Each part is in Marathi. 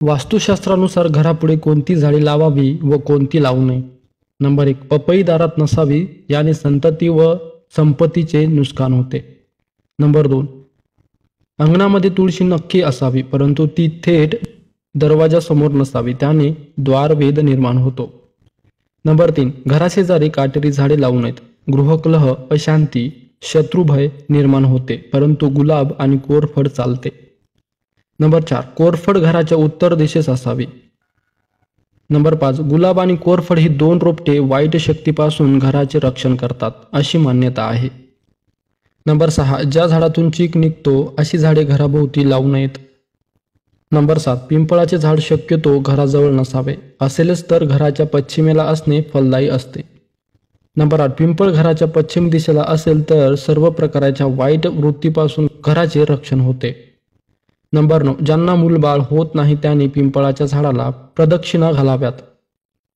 वास्तुशास्त्रानुसार घरापुढे कोणती झाडे लावावी व कोणती लावू नये. नंबर 1. पपई दारात नसावी, याने संतती व संपत्तीचे नुकसान होते. नंबर 2. अंगणामध्ये तुळशी नक्की असावी, परंतु ती थेट दरवाजासमोर नसावी, त्याने द्वारभेद निर्माण होतो. नंबर 3. घराशेजारी काटेरी झाडे लावू नयेत. गृहकलह, अशांती, शत्रुभय निर्माण होते, परंतु गुलाब आणि कोरफड चालते. नंबर 4. कोरफड घराच्या उत्तर दिशेस असावी. नंबर 5. गुलाब आणि कोरफड ही दोन रोपटे वाईट शक्तीपासून घराचे रक्षण करतात, अशी मान्यता आहे. नंबर 6. ज्या झाडातून चीक निघतो अशी झाडे घराभोवती लावू नयेत. नंबर 7. पिंपळाचे झाड शक्यतो घराजवळ नसावे, असेलच तर घराच्या पश्चिमेला असणे फलदायी असते. नंबर 8. पिंपळ घराच्या पश्चिम दिशेला असेल तर सर्व प्रकारच्या वाईट वृत्तीपासून घराचे रक्षण होते. नंबर 9. ज्यांना मूलबाळ होत नाही त्याने पिंपळाच्या झाडाला प्रदक्षिणा घालाव्यात.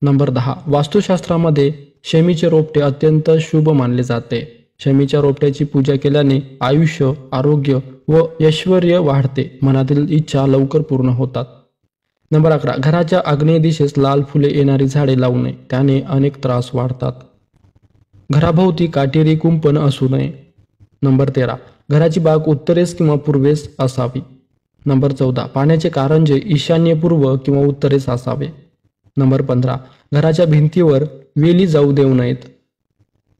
नंबर 10. वास्तुशास्त्रामध्ये शमीचे रोपटे अत्यंत शुभ मानले जाते. शमीच्या रोपट्याची पूजा केल्याने आयुष्य, आरोग्य व ऐश्वर्य वाढते, मनातील इच्छा लवकर पूर्ण होतात. नंबर 11. घराच्या आग्नेय दिशेस लाल फुले येणारी झाडे लावू नये, त्याने अनेक त्रास वाढतात. घराभोवती काटेरी कुंपण असू नये. नंबर 13. घराची बाग उत्तरेस किंवा पूर्वेस असावी. नंबर 14. पाण्याचे कारंजे ईशान्यपूर्व किंवा उत्तरेस असावे. नंबर 15. घराच्या भिंतीवर वेली जाऊ देऊ नयेत.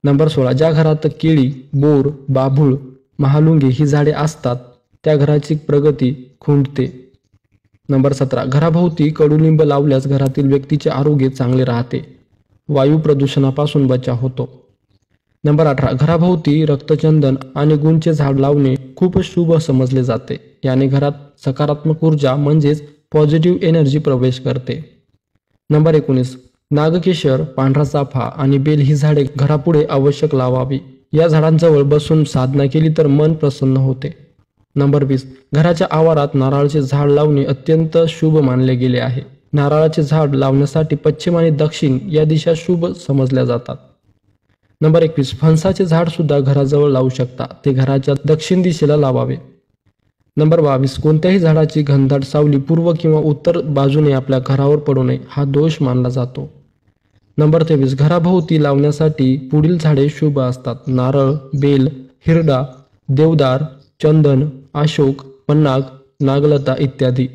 नंबर 16. ज्या घरात केळी, बोर, बाभूळ, महालुंगी ही झाडे असतात त्या घराची प्रगती खुंटते. नंबर 17. घराभोवती कडुलिंब लावल्यास घरातील व्यक्तीचे आरोग्य चांगले राहते, वायू प्रदूषणापासून बचाव होतो. नंबर 18. घराभोवती रक्तचंदन आणि गुंचे झाड लावणे खूप शुभ समजले जाते, याने घरात सकारात्मक ऊर्जा म्हणजेच पॉझिटिव्ह एनर्जी प्रवेश करते. नंबर 19. नागकेशर, पांढरा चाफा आणि बेल ही झाडे घरापुढे आवश्यक लावावी. या झाडांजवळ बसून साधना केली तर मन प्रसन्न होते. नंबर 20. घराच्या आवारात नारळाचे झाड लावणे अत्यंत शुभ मानले गेले आहे. नारळाचे झाड लावण्यासाठी पश्चिम आणि दक्षिण या दिशा शुभ समजल्या जातात. नंबर 21. फणसाचे झाड सुद्धा घराजवळ लावू शकता, ते घराच्या दक्षिण दिशेला लावावे. नंबर 22. कोणत्याही झाडाची घनदाट सावली पूर्व किंवा उत्तर बाजूने आपल्या घरावर पडू नये, हा दोष मानला जातो. नंबर 23. घराभोवती लावण्यासाठी पुढील झाडे शुभ असतात: नारळ, बेल, हिरडा, देवदार, चंदन, अशोक, पन्नाग, नागलता इत्यादी.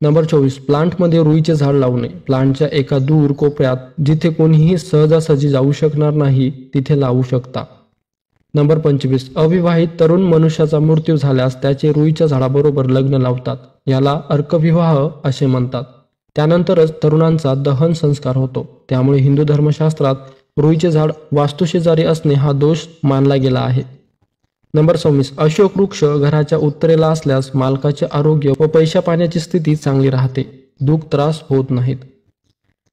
नंबर 24. प्लांटमध्ये रुईचे झाड लावू नये. प्लांटच्या एका दूर कोपऱ्यात जिथे कोणीही सहजासहजी जाऊ शकणार नाही तिथे लावू शकता. नंबर 25. अविवाहित तरुण मनुष्याचा मृत्यू झाल्यास त्याचे रुईच्या झाडाबरोबर लग्न लावतात, याला अर्कविवाह असे म्हणतात. त्यानंतरच तरुणांचा दहन संस्कार होतो, त्यामुळे हिंदू धर्मशास्त्रात रुईचे झाड वास्तुशेजारी असणे हा दोष मानला गेला आहे. नंबर 26. अशोक वृक्ष घराच्या उत्तरेला असल्यास मालकाचे आरोग्य व पैशा पाण्याची स्थिती चांगली राहते, दुःख त्रास होत नाहीत.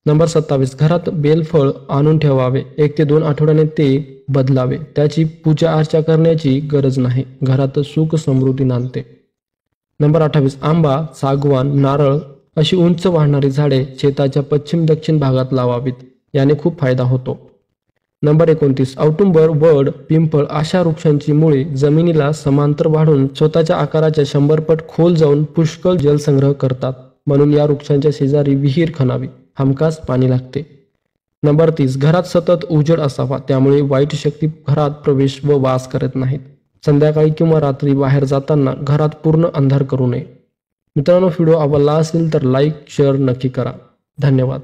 नंबर 27. घरात बेलफळ आणून ठेवावे, 1 ते 2 आठवड्याने ते बदलावे, त्याची पूजा अर्चा करण्याची गरज नाही, घरात सुख समृद्धी नांदते. नंबर 28. आंबा, सागवान, नारळ अशी उंच वाढणारी झाडे शेताच्या पश्चिम दक्षिण भागात लावावीत, याने खूप फायदा होतो. नंबर 29. औटुंबर, वड, पिंपळ अशा वृक्षांची मुळे जमिनीला समांतर वाढून स्वतःच्या आकाराच्या 100 पट खोल जाऊन पुष्कळ जलसंग्रह करतात, म्हणून या वृक्षांच्या शेजारी विहीर खणावी, हमखास पाणी लागते. नंबर 30. घरात सतत उजेड असावा, त्यामुळे वाईट शक्ती घरात प्रवेश व वास करत नाहीत. संध्याकाळी किंवा रात्री बाहेर जाताना घरात पूर्ण अंधार करू नये. मित्रांनो, व्हिडिओ आवडला असेल तर लाईक, शेअर नक्की करा. धन्यवाद.